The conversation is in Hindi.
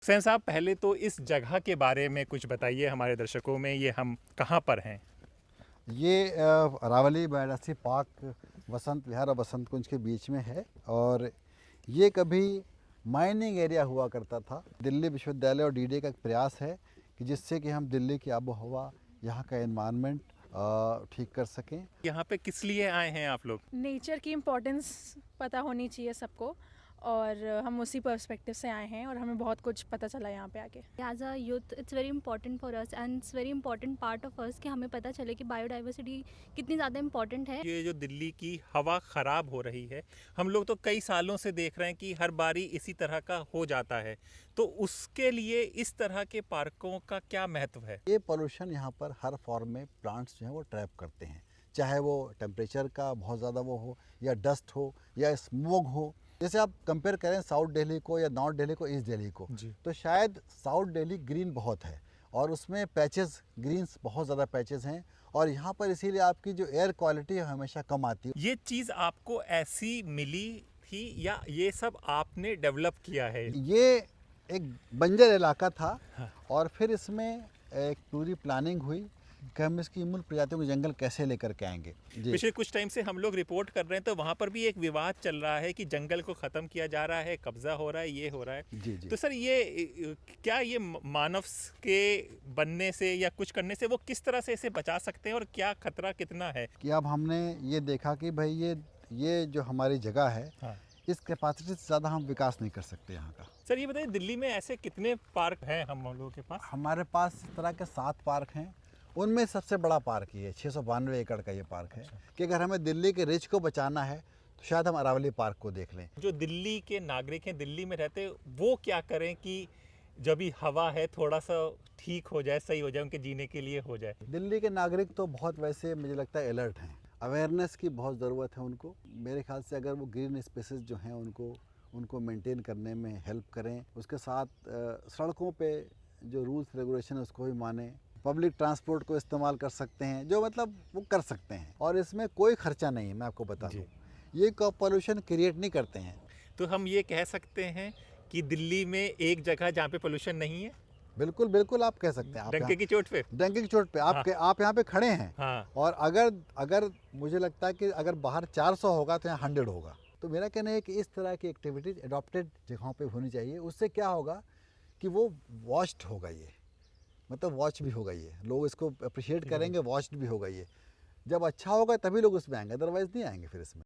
हुसैन साहब, पहले तो इस जगह के बारे में कुछ बताइए हमारे दर्शकों में, ये हम कहाँ पर हैं? ये अरावली बायोडायवर्सिटी पार्क वसंत विहार और वसंत कुंज के बीच में है। और ये कभी माइनिंग एरिया हुआ करता था। दिल्ली विश्वविद्यालय और डीडीए का एक प्रयास है कि जिससे कि हम दिल्ली की आबो हवा, यहाँ का एनवायरनमेंट ठीक कर सकें। यहाँ पे किस लिए आए हैं आप लोग? नेचर की इम्पोर्टेंस पता होनी चाहिए सबको, और हम उसी पर्सपेक्टिव से आए हैं और हमें बहुत कुछ पता चला यहाँ पे आके। As a youth it's very important for us and it's very important part of us कि हमें पता चले कि बायोडाइवर्सिटी कितनी ज़्यादा इंपॉर्टेंट है। ये जो दिल्ली की हवा ख़राब हो रही है, हम लोग तो कई सालों से देख रहे हैं कि हर बारी इसी तरह का हो जाता है, तो उसके लिए इस तरह के पार्कों का क्या महत्व है? ये पोल्यूशन यहाँ पर हर फॉर्म में प्लांट्स जो हैं वो ट्रैप करते हैं, चाहे वो टेम्परेचर का बहुत ज़्यादा वो हो, या डस्ट हो, या स्मोक हो। जैसे आप कंपेयर करें साउथ दिल्ली को या नॉर्थ दिल्ली को, ईस्ट दिल्ली को, तो शायद साउथ दिल्ली ग्रीन बहुत है और उसमें पैचेस, ग्रीन्स बहुत ज़्यादा पैचेस हैं, और यहाँ पर इसीलिए आपकी जो एयर क्वालिटी है हमेशा कम आती है। ये चीज़ आपको ऐसी मिली थी या ये सब आपने डेवलप किया है? ये एक बंजर इलाका था। हाँ। और फिर इसमें एक पूरी प्लानिंग हुई कि हम इसकी मूल प्रजातियों के जंगल कैसे लेकर के आएंगे। जी। पिछले कुछ टाइम से हम लोग रिपोर्ट कर रहे हैं, तो वहाँ पर भी एक विवाद चल रहा है कि जंगल को ख़त्म किया जा रहा है, कब्जा हो रहा है, ये हो रहा है। जी जी। तो सर, ये क्या ये मानव के बनने से या कुछ करने से वो किस तरह से इसे बचा सकते हैं और क्या खतरा कितना है? कि अब हमने ये देखा कि भाई ये जो हमारी जगह है, हाँ। इस कैपेसिटी से ज़्यादा हम विकास नहीं कर सकते यहाँ का। सर, ये बताइए, दिल्ली में ऐसे कितने पार्क हैं हम लोगों के पास? हमारे पास इस तरह के 7 पार्क हैं। उनमें सबसे बड़ा पार्क ये 692 एकड़ का ये पार्क है। कि अगर हमें दिल्ली के रिच को बचाना है तो शायद हम अरावली पार्क को देख लें। जो दिल्ली के नागरिक हैं, दिल्ली में रहते, वो क्या करें कि जब भी हवा है थोड़ा सा ठीक हो जाए, सही हो जाए, उनके जीने के लिए हो जाए? दिल्ली के नागरिक तो बहुत वैसे मुझे लगता है अलर्ट हैं। अवेयरनेस की बहुत ज़रूरत है उनको। मेरे ख्याल से अगर वो ग्रीन स्पेसेस जो हैं उनको मेंटेन करने में हेल्प करें, उसके साथ सड़कों पे जो रूल्स रेगुलेशन है उसको भी मानें, पब्लिक ट्रांसपोर्ट को इस्तेमाल कर सकते हैं, जो मतलब वो कर सकते हैं। और इसमें कोई खर्चा नहीं है, मैं आपको बता दूँ। ये पोल्यूशन क्रिएट नहीं करते हैं। तो हम ये कह सकते हैं कि दिल्ली में एक जगह जहाँ पे पोल्यूशन नहीं है? बिल्कुल बिल्कुल, आप कह सकते हैं। आप डंके की चोट पे? डंके की चोट पे आप यहाँ पे खड़े हैं। हाँ। और अगर मुझे लगता है कि अगर बाहर 400 होगा तो यहाँ 100 होगा। तो मेरा कहना है कि इस तरह की एक्टिविटीज़ एडॉप्टेड जगहों पे होनी चाहिए। उससे क्या होगा कि वो वॉच्ड होगा, ये मतलब वॉच भी होगा, ये लोग इसको अप्रिशिएट करेंगे, वॉच्ड भी होगा ये। जब अच्छा होगा तभी लोग उसमें आएंगे, अदरवाइज़ नहीं आएंगे फिर इसमें।